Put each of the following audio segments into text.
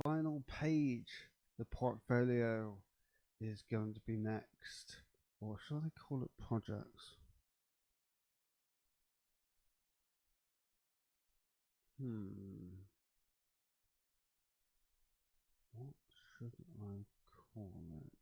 Final page, the portfolio, is going to be next. Or shall I call it projects? What should I call it?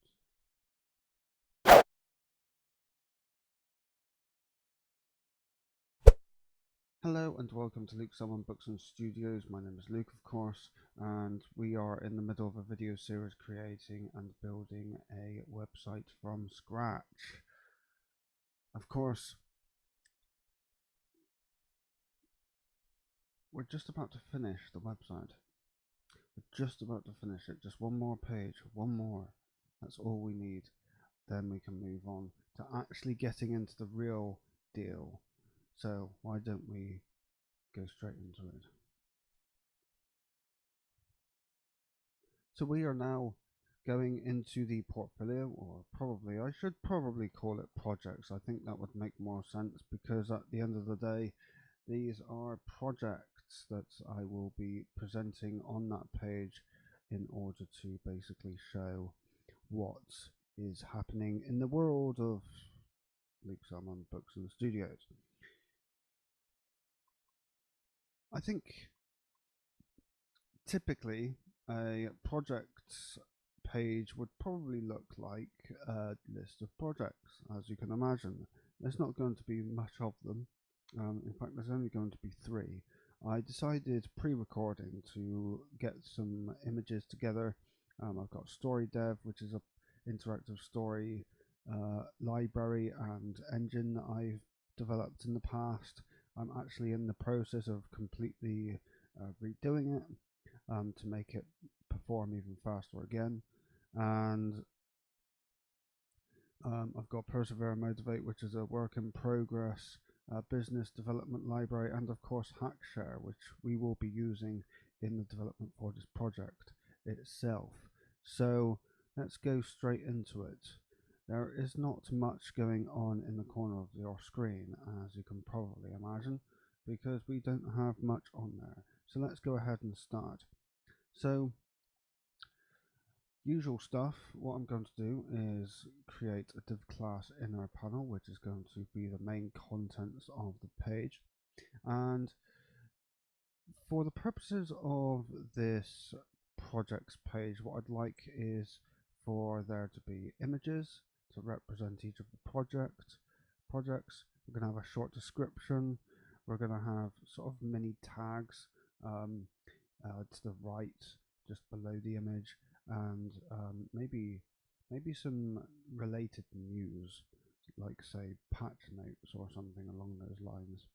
Hello and welcome to Luke Salmon Books and Studios. My name is Luke, of course, and we are in the middle of a video series creating and building a website from scratch. Of course, we're just about to finish the website. We're just about to finish it. Just one more page, one more. That's all we need. Then we can move on to actually getting into the real deal. So why don't we go straight into it? So we are now going into the portfolio, or I should probably call it projects. I think that would make more sense because at the end of the day, these are projects that I will be presenting on that page in order to basically show what is happening in the world of Luke Salmon Books and Studios. I think typically a projects page would probably look like a list of projects. As you can imagine, there's not going to be much of them. In fact, there's only going to be 3. I decided pre-recording to get some images together. I've got Story Dev, which is an interactive story library and engine that I've developed in the past. I'm actually in the process of completely redoing it to make it perform even faster again. And I've got Persevere and Motivate, which is a work in progress business development library, and of course Hackshare, which we will be using in the development for this project itself. So let's go straight into it. There is not much going on in the corner of your screen, as you can probably imagine, because we don't have much on there. So let's go ahead and start. So usual stuff, what I'm going to do is create a div class inner panel, which is going to be the main contents of the page. And for the purposes of this projects page, what I'd like is for there to be images to represent each of the projects. We're going to have a short description. We're going to have sort of mini tags to the right, just below the image, and maybe some related news, like say patch notes or something along those lines.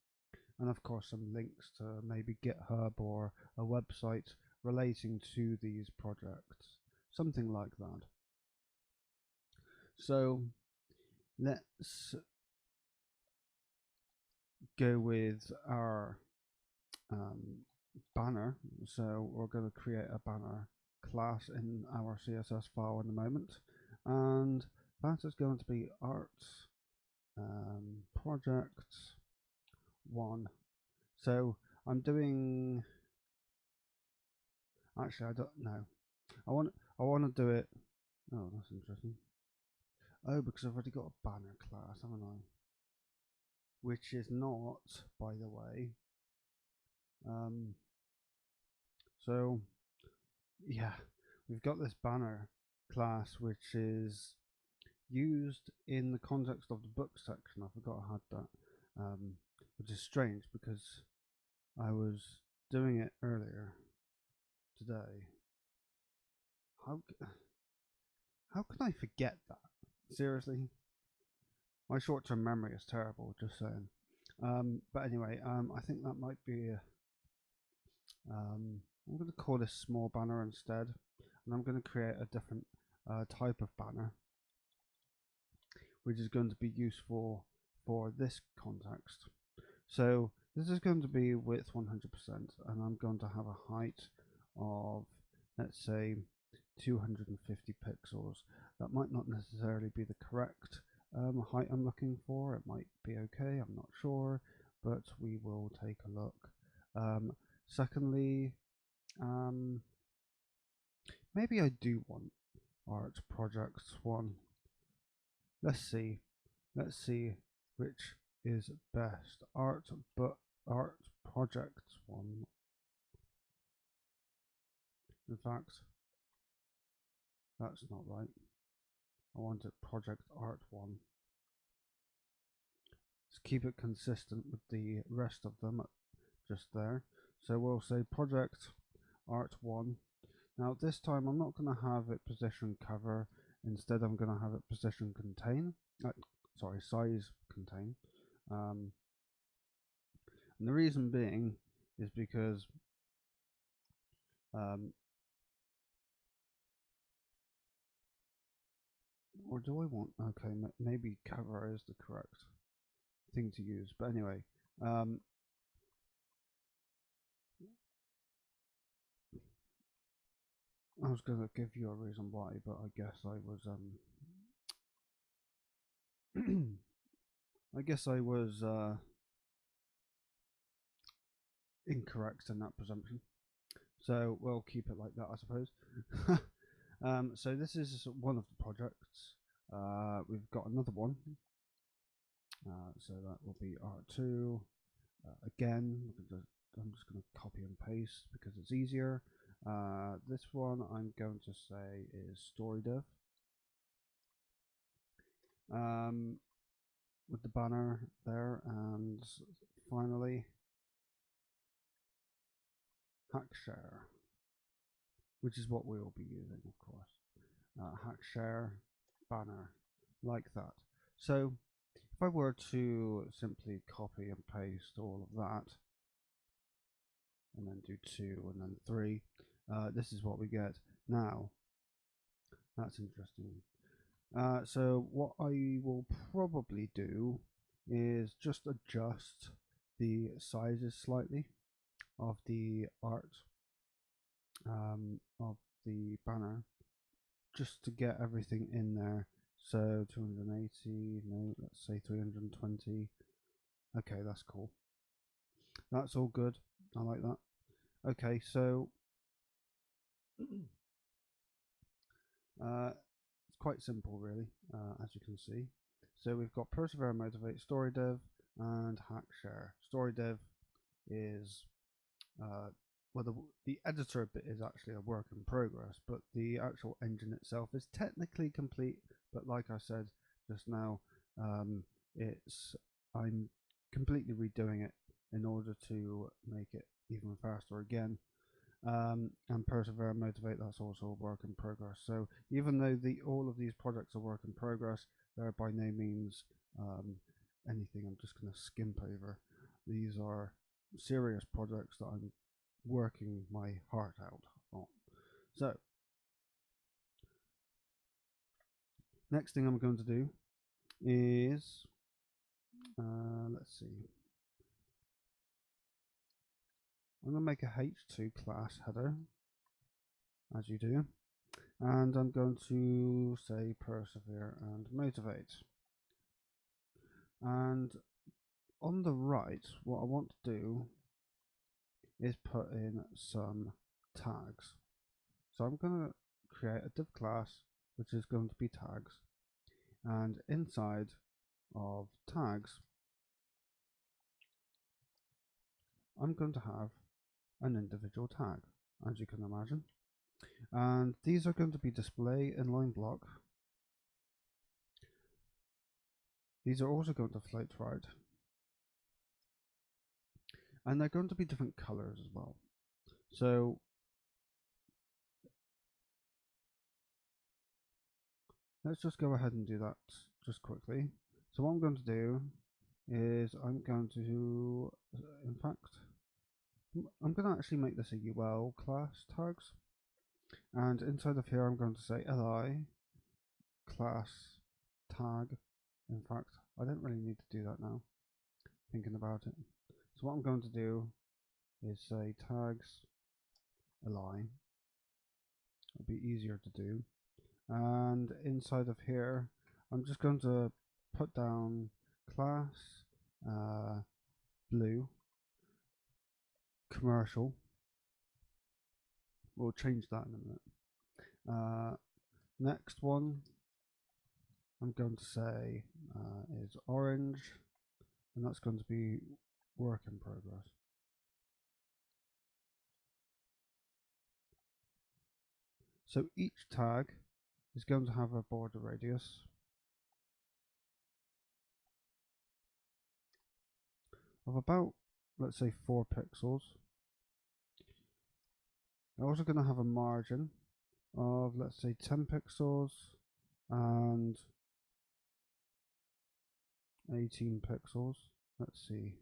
And of course some links to maybe GitHub or a website relating to these projects, something like that. So let's go with our banner. So we're going to create a banner class in our CSS file in a moment, and that is going to be art project 1. So I'm doing, actually I don't know, I want to do it, oh that's interesting, oh because I've already got a banner class, haven't I, which is not, by the way, so yeah, we've got this banner class which is used in the context of the book section. I forgot I had that, which is strange because I was doing it earlier today. How can I forget that? Seriously, my short-term memory is terrible. Just saying. But anyway, I think that might be. I'm going to call this small banner instead, and I'm going to create a different type of banner, which is going to be useful for this context. So this is going to be width 100%, and I'm going to have a height of, let's say, 250 pixels. That might not necessarily be the correct height I'm looking for. It might be okay, I'm not sure, but we will take a look. Secondly, maybe I do want art projects one. Let's see which is best. Art projects one. In fact, that's not right. I want it project art one. Let's keep it consistent with the rest of them just there. So we'll say project art one. Now this time I'm not going to have it position cover. Instead I'm going to have it position contain. Size contain. And the reason being is because or do I want, okay, maybe cover is the correct thing to use, but anyway, I was going to give you a reason why, but I guess I was incorrect in that presumption, so we'll keep it like that, I suppose. So this is one of the projects. We've got another one, so that will be R2. Again, I'm just going to copy and paste because it's easier. This one I'm going to say is story div. With the banner there, and finally hack share, which is what we will be using, of course. Hack share banner, like that. So if I were to simply copy and paste all of that, and then do 2 and then 3, this is what we get. Now, that's interesting. So what I will probably do is just adjust the sizes slightly of the art of the banner, just to get everything in there. So 280, no, let's say 320. Okay, that's cool. That's all good. I like that. Okay, so it's quite simple, really, as you can see. So we've got persevere, motivate, story div, and hack share. Story div is well, the editor bit is actually a work in progress, but the actual engine itself is technically complete. But like I said just now, I'm completely redoing it in order to make it even faster again. And persevere and motivate, that's also a work in progress. So even though all of these projects are work in progress, they're by no means anything I'm just going to skimp over. These are serious projects that I'm working my heart out on. So next thing I'm going to do is let's see, I'm going to make a H2 class header, as you do, and I'm going to say persevere and motivate. And on the right, what I want to do is put in some tags. So I'm going to create a div class which is going to be tags, and inside of tags I'm going to have an individual tag, as you can imagine, and these are going to be display inline block. These are also going to float right, and they're going to be different colors as well. So let's just go ahead and do that just quickly. So what I'm going to do is I'm going to, in fact, I'm going to actually make this a UL class tags, and inside of here I'm going to say li class tag. In fact, I don't really need to do that now, thinking about it. So what I'm going to do is say tags li. It'll be easier to do. And inside of here, I'm just going to put down class blue commercial. We'll change that in a minute. Next one I'm going to say is orange, and that's going to be work in progress. So each tag is going to have a border radius of about, let's say, 4 pixels. They're also going to have a margin of, let's say, 10 pixels and 18 pixels. Let's see.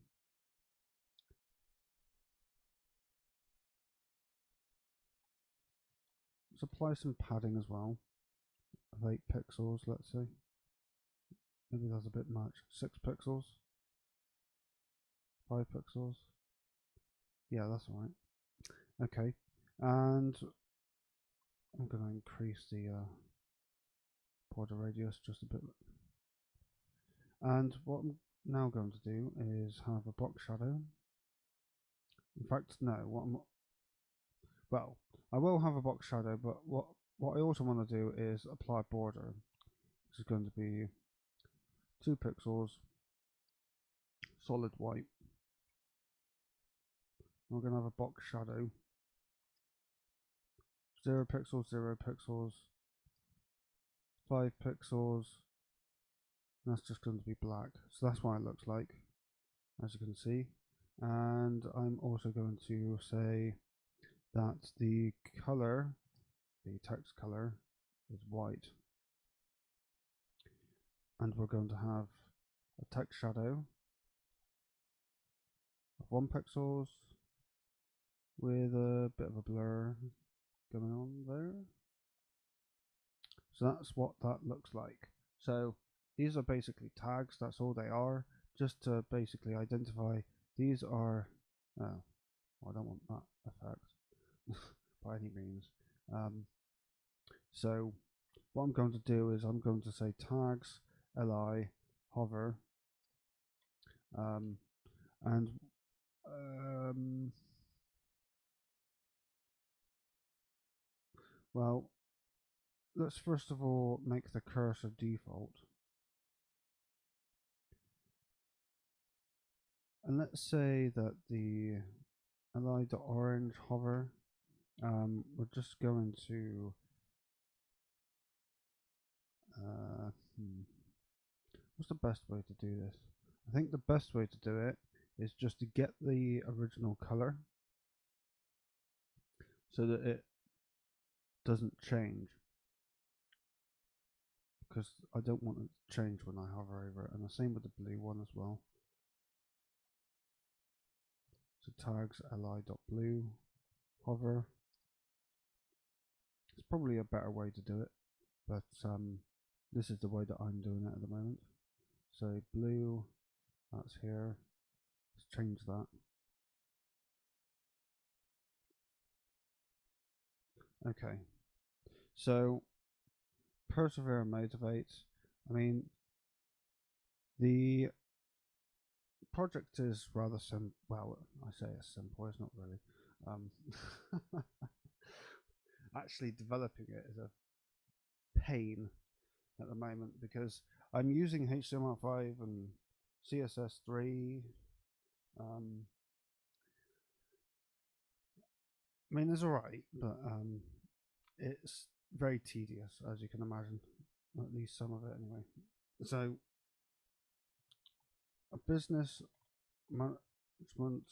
Let's apply some padding as well of 8 pixels, let's say. Maybe that's a bit much. 6 pixels. 5 pixels. Yeah, that's alright. Okay, and I'm going to increase the border radius just a bit. And what I'm now going to do is have a box shadow. In fact, no, well, I will have a box shadow, but what I also want to do is apply a border, which is going to be 2 pixels, solid white. We're going to have a box shadow, 0 pixels, 0 pixels, 5 pixels, and that's just going to be black. So that's what it looks like, as you can see. And I'm also going to say that the color, the text color, is white. And we're going to have a text shadow of 1 pixels with a bit of a blur going on there. So that's what that looks like. So these are basically tags, that's all they are, just to basically identify these are, oh, I don't want that effect by any means. So what I'm going to do is I'm going to say tags li hover, and well, let's first of all make the cursor default. And let's say that the li.orange hover, we're just going to what's the best way to do this? I think the best way to do it is just to get the original color so that it doesn't change, because I don't want it to change when I hover over it, and the same with the blue one as well. So tags li.blue hover. It's probably a better way to do it, but this is the way that I'm doing it at the moment. So blue, that's here. Let's change that. Okay, so persevere and motivate. I mean, the project is rather simple. Well, I say it's simple, it's not really. Actually developing it is a pain at the moment because I'm using HTML5 and CSS3. I mean, it's alright, but it's very tedious, as you can imagine. At least some of it, anyway. So, a business management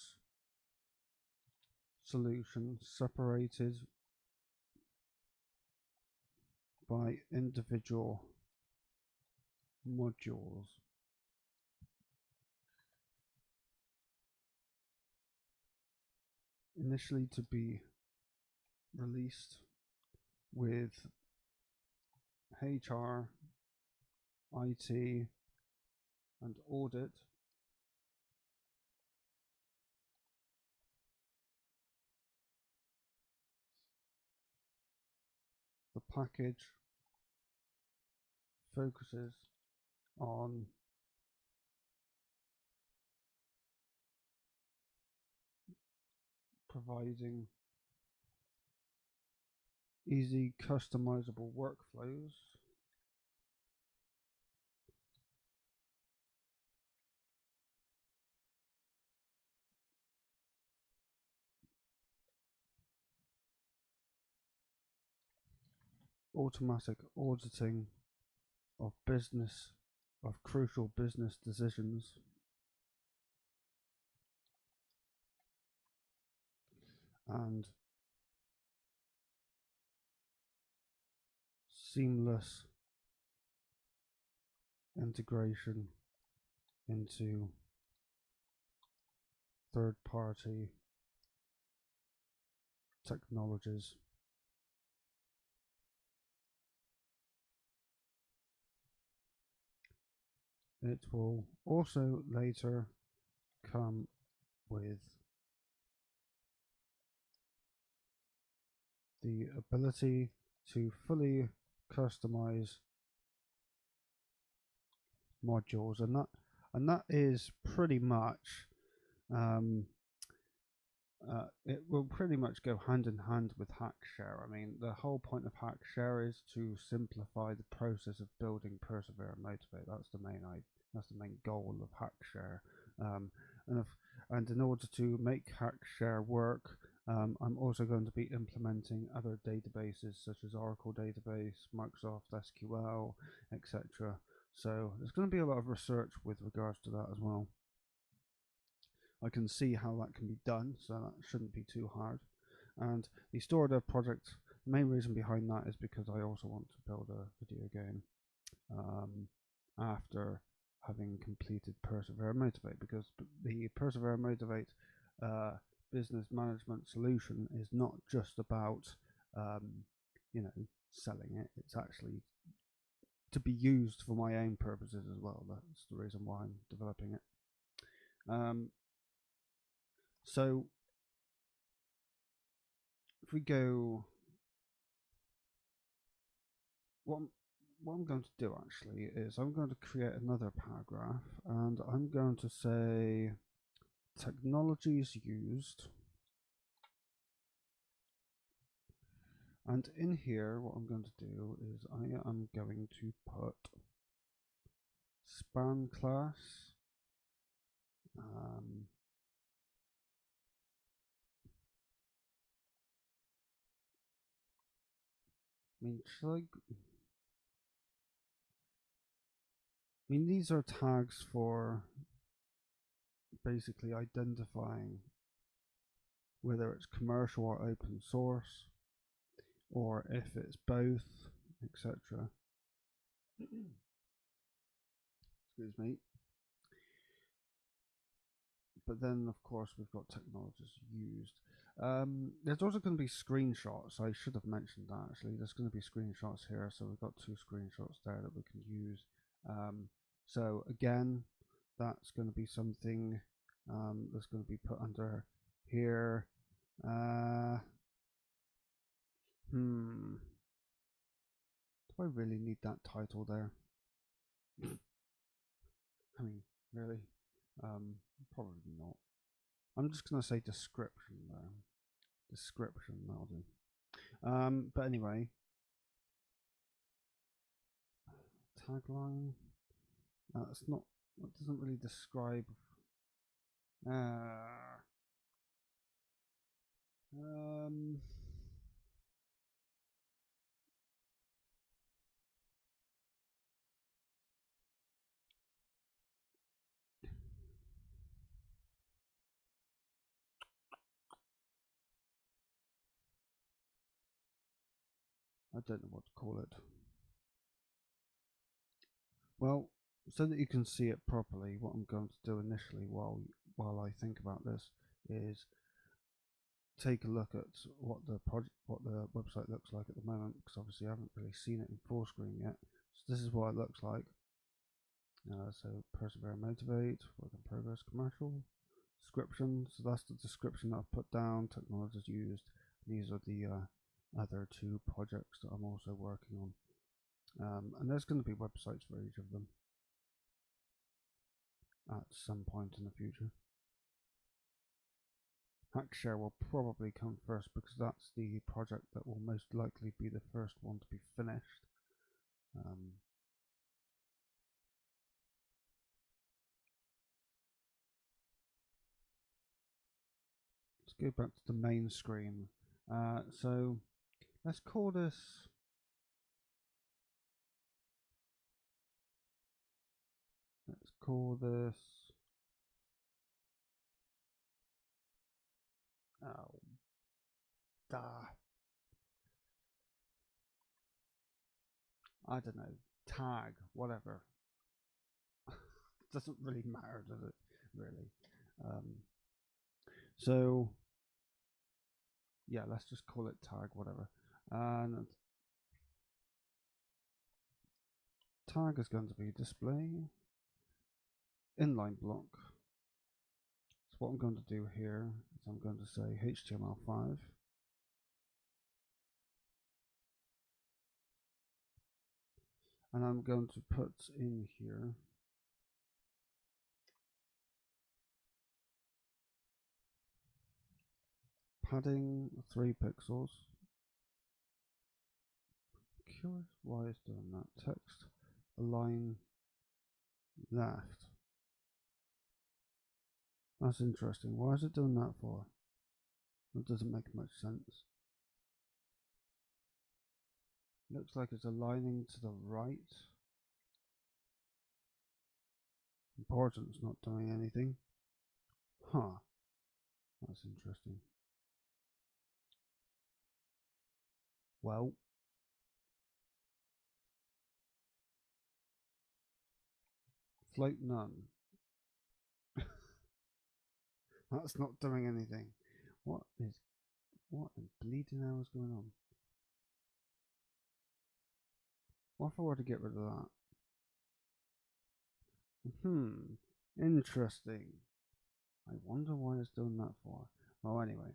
solution separated by individual modules. Initially to be released with HR, IT, and audit the package focuses on providing easy customizable workflows. Automatic auditing of crucial business decisions, and seamless integration into third-party technologies. It will also later come with the ability to fully customize modules, and that is pretty much it will pretty much go hand in hand with HackShare. I mean, the whole point of HackShare is to simplify the process of building Persevere and Motivate. That's the main goal of HackShare. And in order to make HackShare work, I'm also going to be implementing other databases such as Oracle database, Microsoft SQL, etc. So there's going to be a lot of research with regards to that as well. I can see how that can be done, so that shouldn't be too hard. And the Store Dev project, the main reason behind that is because I also want to build a video game after having completed Persevere and Motivate, because the Persevere and Motivate business management solution is not just about selling it. It's actually to be used for my own purposes as well. That's the reason why I'm developing it. So if we go, what I'm going to do actually is I'm going to create another paragraph, and I'm going to say technologies used, and in here what I'm going to do is I am going to put span class, these are tags for basically identifying whether it's commercial or open source, or if it's both, etc. Excuse me. But then, of course, we've got technologies used. There's also going to be screenshots. I should have mentioned that actually. There's going to be screenshots here, so we've got 2 screenshots there that we can use. So again, that's going to be something that's going to be put under here. Do I really need that title there? I mean, really? Probably not. I'm just going to say description there. Description, that'll do. But anyway, tagline. That doesn't really describe. I don't know what to call it. Well, so that you can see it properly, what I'm going to do initially while I think about this is take a look at what the website looks like at the moment, because obviously I haven't really seen it in full screen yet. So this is what it looks like. So Persevere and Motivate, work in progress, commercial, description. So that's the description that I've put down. Technologies used. These are the other 2 projects that I'm also working on. And there's going to be websites for each of them at some point in the future. Hackshare will probably come first because that's the project that will most likely be the first one to be finished. Let's go back to the main screen. So let's call this oh, I don't know, tag, whatever. Doesn't really matter, does it? Really. So yeah, let's just call it tag, whatever. And tag is going to be display inline block. So what I'm going to do here is I'm going to say HTML5. And I'm going to put in here padding 3 pixels. Curious why it's doing that. Text align left. That's interesting. Why is it doing that for? It doesn't make much sense. Looks like it's aligning to the right. Important's not doing anything. Huh. That's interesting. Well, float none. That's not doing anything. What in bleeding hell is going on? What if I were to get rid of that? Interesting. I wonder why it's doing that for. Well, anyway.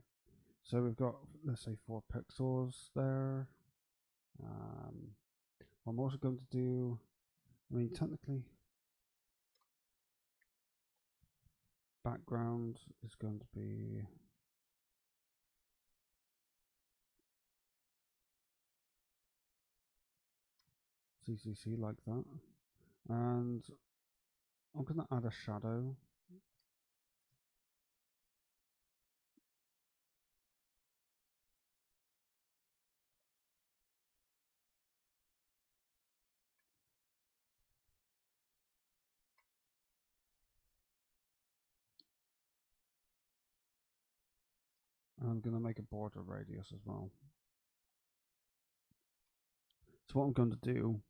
So we've got, let's say, 4 pixels there. I'm also going to do, I mean, technically, background is going to be CCC like that. And I'm going to add a shadow. And I'm going to make a border radius as well. So what I'm going to do,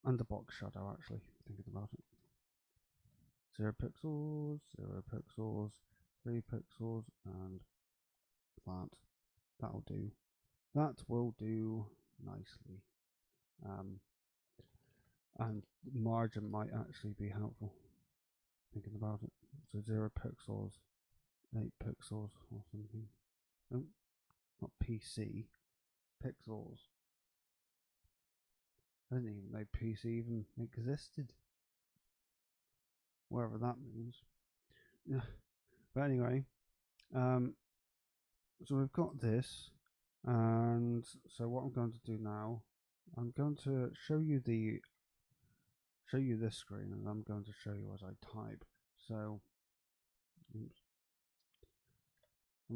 and the box shadow actually, thinking about it. 0 pixels, 0 pixels, 3 pixels, and that. That'll do. That will do nicely. And margin might actually be helpful, thinking about it. So 0 pixels, 8 pixels or something. Oh, not PC, pixels. I didn't even know PC even existed. Whatever that means. But anyway, so we've got this, and so what I'm going to do now, I'm going to show you this screen, and I'm going to show you as I type. So I'm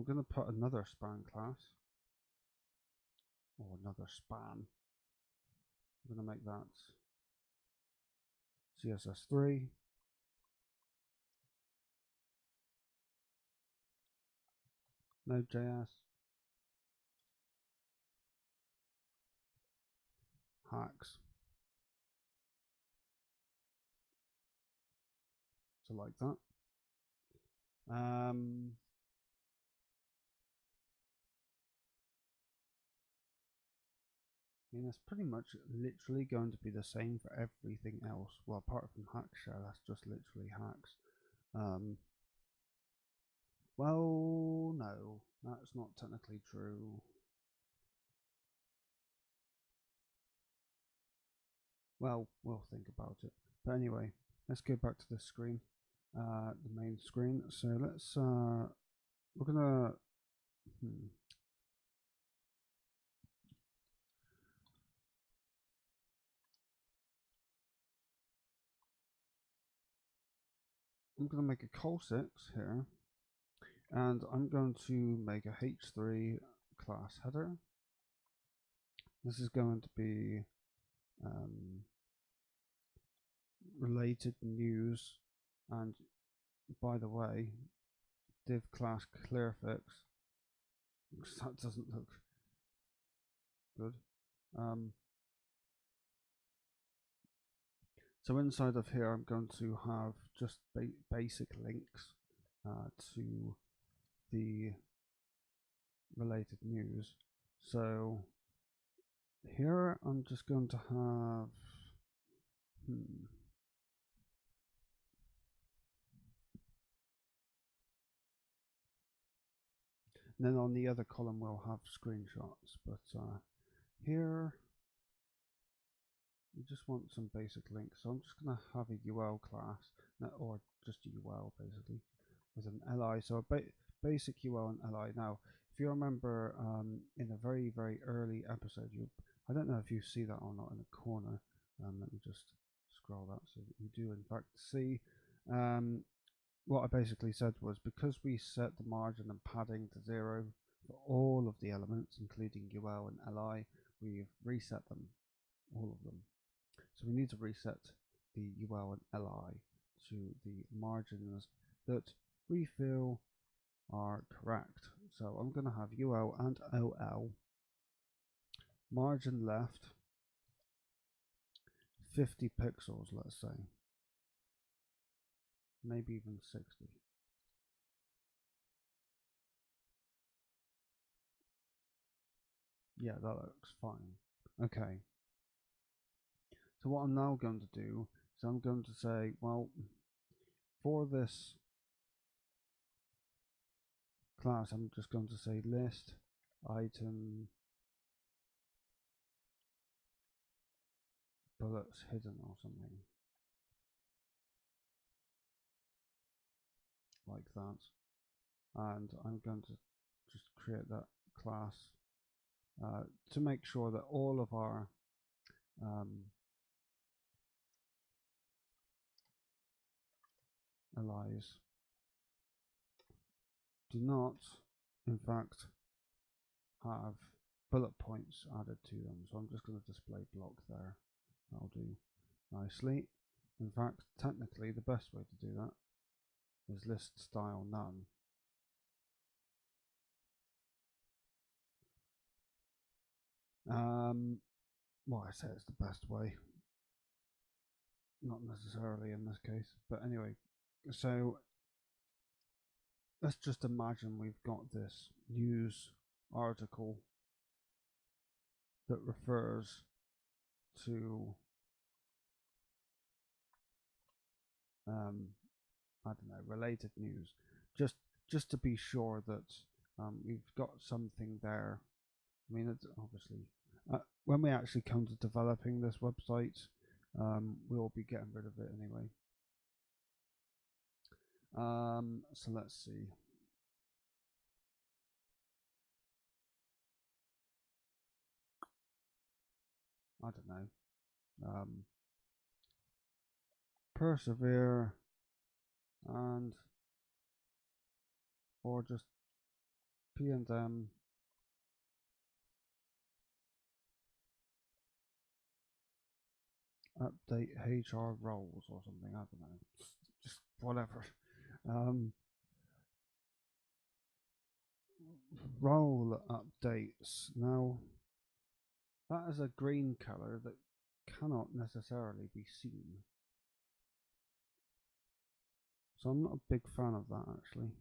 going to put another span class, or another span. I'm going to make that CSS3. Node.js, hacks. So like that. I mean, it's pretty much literally going to be the same for everything else. Well, apart from Hackshare, that's just literally hacks. Well, no, that's not technically true. Well, we'll think about it. But anyway, let's go back to this screen. the main screen. So let's we're gonna I'm gonna make a col6 here, and I'm going to make a h3 class header. This is going to be related news, and by the way, div class clearfix. That doesn't look good. So inside of here, I'm going to have just basic links to the related news. So here I'm just going to have and then on the other column we'll have screenshots, but here we just want some basic links. So I'm just going to have a UL class, or just a UL basically, with an LI. So a basic UL and LI. Now, if you remember in a very, very early episode, I don't know if you see that or not in the corner. Let me just scroll that so that you do in fact see. What I basically said was, because we set the margin and padding to 0 for all of the elements, including UL and LI, we've reset them, all of them. So we need to reset the UL and LI to the margins that we feel are correct. So I'm going to have UL and OL, margin left 50 pixels, let's say, maybe even 60. Yeah, that looks fine. Okay. So what I'm now going to do is I'm going to say, well, for this class, I'm just going to say list item bullets hidden or something like that. And I'm going to just create that class to make sure that all of our LIs do not, in fact, have bullet points added to them. So I'm just going to display block there. That'll do nicely. In fact, technically, the best way to do that is list style none. Well, I say it's the best way, not necessarily in this case, but anyway. So let's just imagine we've got this news article that refers to I don't know, related news, just to be sure that we've got something there. I mean, it's obviously when we actually come to developing this website, we'll be getting rid of it anyway. So let's see. I don't know. Persevere and or just P&M update HR roles or something. I don't know. Just whatever. Role updates. Now, that is a green color that cannot necessarily be seen. So I'm not a big fan of that, actually.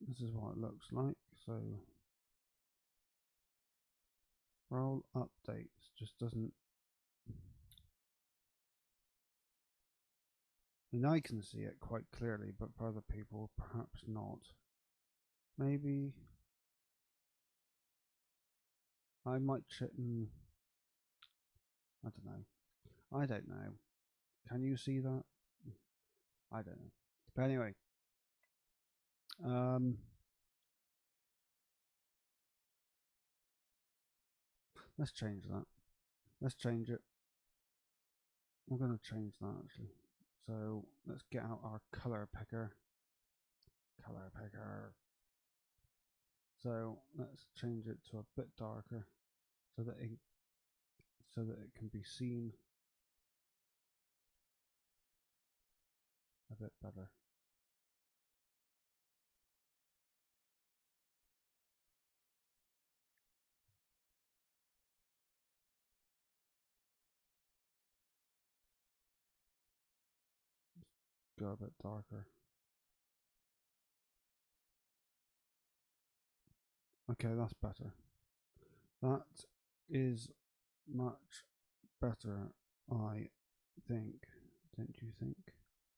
This is what it looks like. So role updates just doesn't. I mean, I can see it quite clearly, but for other people, perhaps not. Maybe I might I don't know. I don't know. Can you see that? I don't know. But anyway, let's change that. Let's change it. We're going to change that actually. So let's get out our color picker. Color picker. So let's change it to a bit darker so that it can be seen a bit better. Go a bit darker. Okay, that's better. That is much better, I think. Don't you think?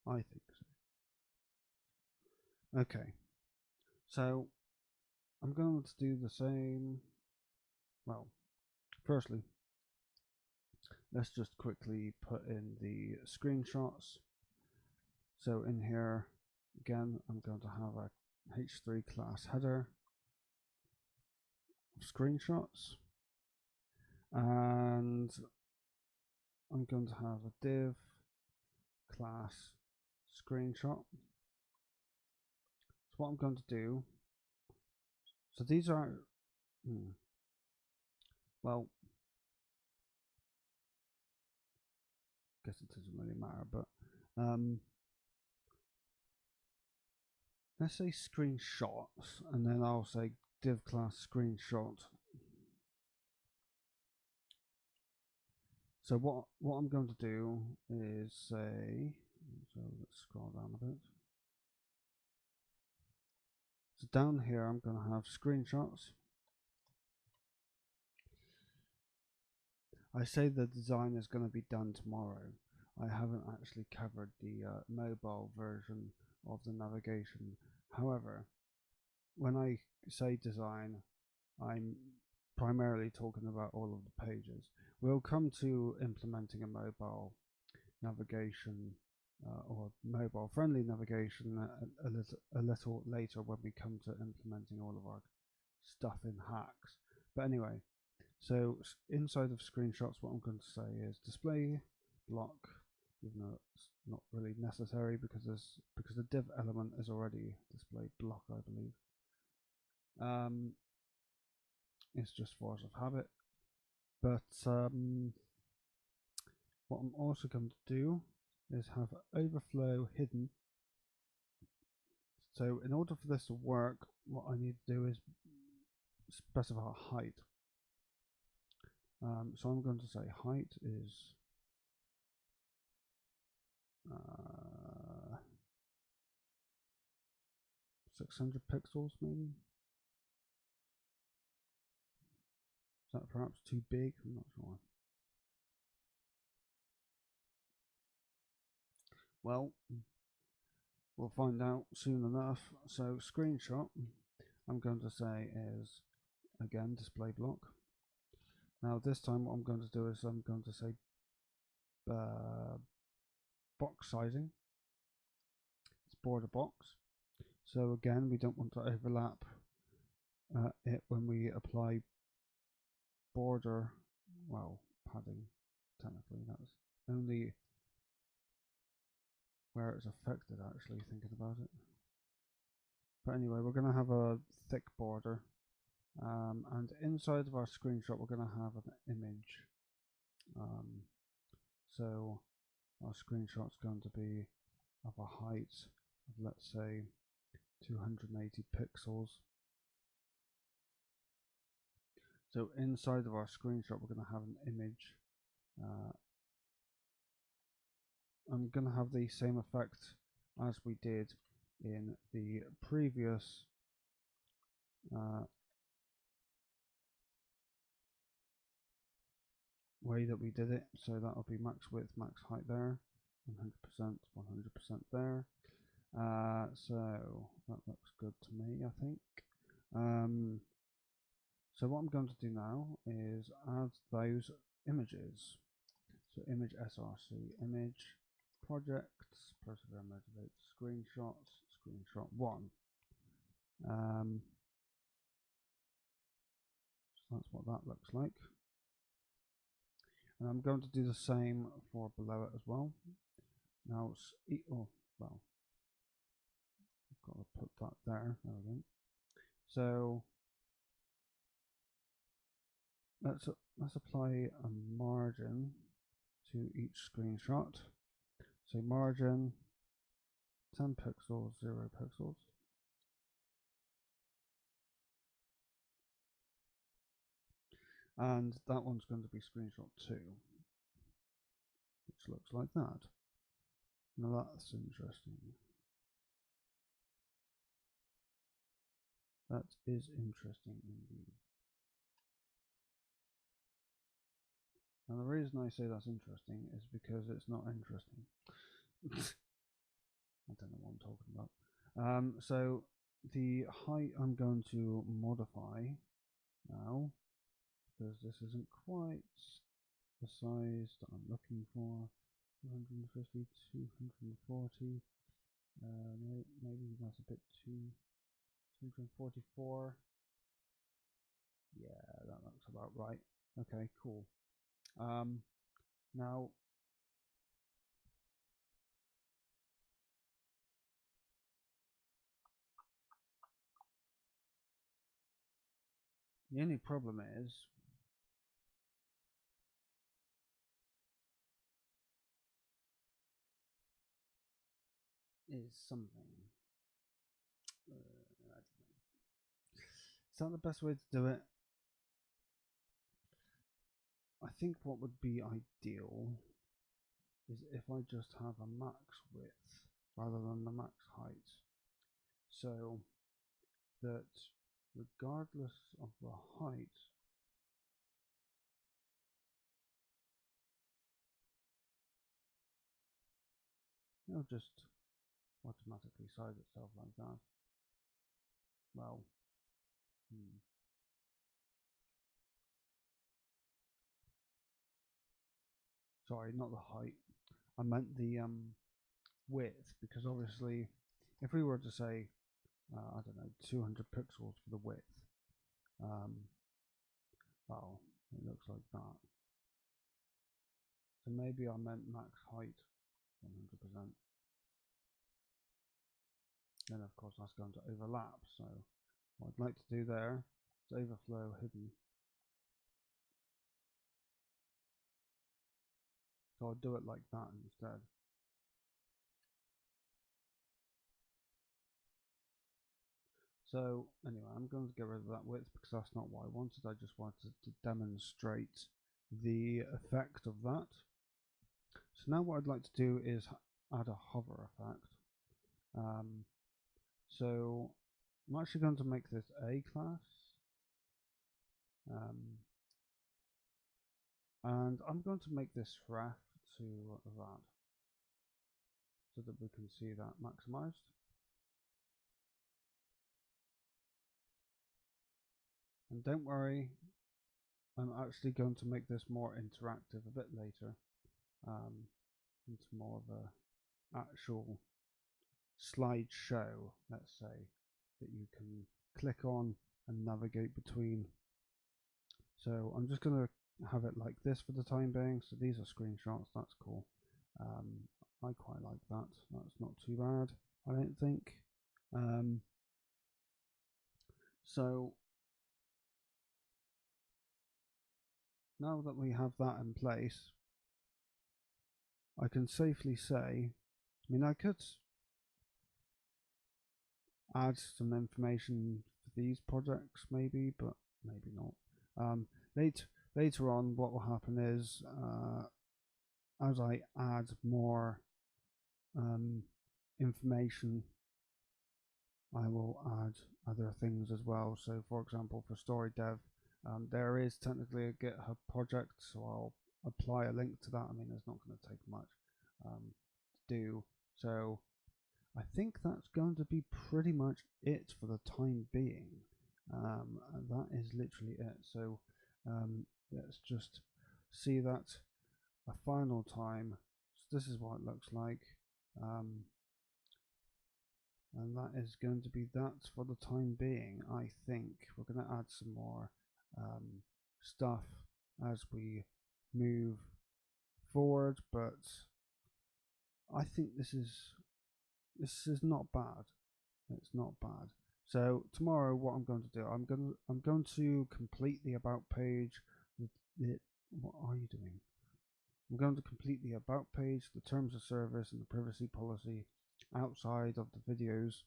I think so. Okay, so I'm going to do the same. Well, firstly, let's just quickly put in the screenshots. So in here, again, I'm going to have a H3 class header, screenshots, and I'm going to have a div class screenshot. So what I'm going to do, so these are, well, I guess it doesn't really matter, but let's say screenshots, and then I'll say div class screenshot. So what I'm going to do is say, so let's scroll down a bit. So down here I'm going to have screenshots. I say the design is going to be done tomorrow. I haven't actually covered the mobile version of the navigation. However, when I say design, I'm primarily talking about all of the pages. We'll come to implementing a mobile navigation or mobile friendly navigation a little later when we come to implementing all of our stuff in hacks. But anyway, so inside of screenshots, what I'm going to say is display block, even though it's not really necessary because the div element is already display block, I believe. It's just force of habit. But what I'm also going to do is have overflow hidden. So in order for this to work, what I need to do is specify height. So I'm going to say height is 600 pixels maybe. Is that perhaps too big? I'm not sure. Well, we'll find out soon enough. So screenshot, I'm going to say is, again, display block. Now this time what I'm going to do is I'm going to say box sizing. It's border box. So again, we don't want to overlap it when we apply border, well, padding. Technically, that's only where it's affected, actually, thinking about it. But anyway, we're going to have a thick border, and inside of our screenshot we're going to have an image. So our screenshot's going to be of a height of, let's say, 280 pixels. So inside of our screenshot we're going to have an image. I'm going to have the same effect as we did in the previous way that we did it. So that will be max width, max height there, 100%, 100% there. So that looks good to me, I think. So what I'm going to do now is add those images. So image src, image projects, persevere motivate, screenshots, screenshot 1. So that's what that looks like. And I'm going to do the same for below it as well. Now, well, I've got to put that there. There we go. So let's apply a margin to each screenshot. So margin 10 pixels, 0 pixels. And that one's going to be screenshot 2, which looks like that. Now that's interesting. That is interesting indeed. And the reason I say that's interesting is because it's not interesting. I don't know what I'm talking about. So the height I'm going to modify now, because this isn't quite the size that I'm looking for. 250, 240. No, maybe that's a bit too. 244. Yeah, that looks about right. Okay, cool. Now the only problem is something. I don't know. Is that the best way to do it? I think what would be ideal is if I just have a max width rather than the max height, so that regardless of the height, it'll just automatically size itself like that. Well, sorry, not the height. I meant the width, because obviously, if we were to say, I don't know, 200 pixels for the width, well, it looks like that. So maybe I meant max height 100%. Then of course that's going to overlap. So what I'd like to do there is overflow hidden. So I'll do it like that instead. So anyway, I'm going to get rid of that width because that's not what I wanted. I just wanted to demonstrate the effect of that. So now what I'd like to do is add a hover effect. So I'm actually going to make this a class. And I'm going to make this ref to that so that we can see that maximized. And don't worry, I'm actually going to make this more interactive a bit later, into more of a actual slideshow, let's say, that you can click on and navigate between. So I'm just going to have it like this for the time being. So these are screenshots, that's cool. I quite like that. That's not too bad, I don't think. So now that we have that in place, I can safely say, I mean, I could add some information for these projects maybe, but maybe not. Later on, what will happen is as I add more information, I will add other things as well. So for example, for story dev, there is technically a GitHub project, so I'll apply a link to that. I mean, it's not going to take much to do. So I think that's going to be pretty much it for the time being. And that is literally it. So let's just see that a final time. So this is what it looks like, and that is going to be that for the time being. I think we're going to add some more stuff as we move forward, but I think this is not bad. It's not bad. So tomorrow, what I'm going to do, I'm going to complete the about page. What are you doing? I'm going to complete the about page, the terms of service, and the privacy policy outside of the videos.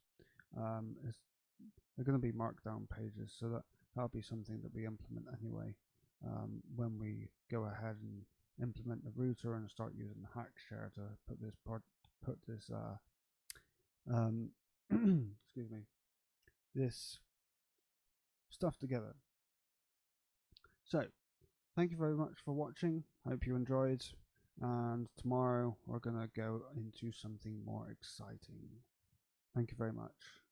They're going to be markdown pages, so that'll be something that we implement anyway when we go ahead and implement the router and start using the HackShare to put this excuse me, this stuff together. So thank you very much for watching. Hope you enjoyed, and tomorrow we're gonna go into something more exciting. Thank you very much.